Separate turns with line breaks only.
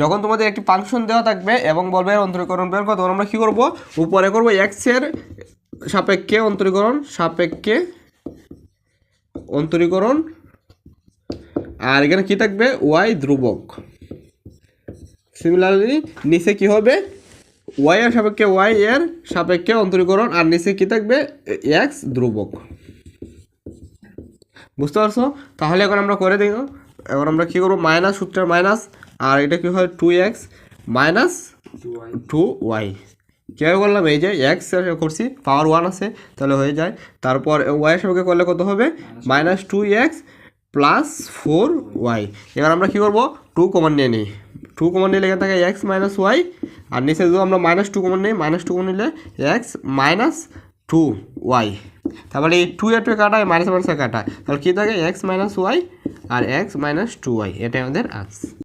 যখন তোমাদের একটি ফাংশন দেওয়া থাকবে এবং বলবে এর অন্তরীকরণ বের করো, তখন আমরা কী করবো, উপরে করবো এক্স এর সাপেক্ষে অন্তরীকরণ, আর এখানে কি থাকবে, ওয়াই ধ্রুবক। সিমিলারলি নিচে কি হবে, ওয়াই এর সাপেক্ষে অন্তরীকরণ, আর নিচে কি থাকবে, এক্স ধ্রুবক। বুঝতে পারছো? তাহলে এখন আমরা করে দিই। এখন আমরা কী করবো, মাইনাস সূত্রের মাইনাস, আর এটা কী হয় 2x মাইনাস 2y। কীভাবে করলাম, এই যে এক্স করছি, পাওয়ার 1 আছে, তাহলে হয়ে যায়। তারপর ওয়াইয়ের সঙ্গে করলে কত হবে, মাইনাস 2x প্লাস 4y। এবার আমরা কী করবো, 2 কমন নিয়ে নিই। 2 কমন নিলে এখান থেকে এক্স মাইনাস ওয়াই, আর নিচে যদি আমরা মাইনাস 2 কমন নিই, মাইনাস 2 কমন নিলে এক্স মাইনাস 2y। তারপরে এই 2 এর 2 কাটা, মাইনাস মাইনাসে কাটা, তাহলে কী থাকে, এক্স মাইনাস ওয়াই আর এক্স মাইনাস 2y। এটাই আমাদের আনসার।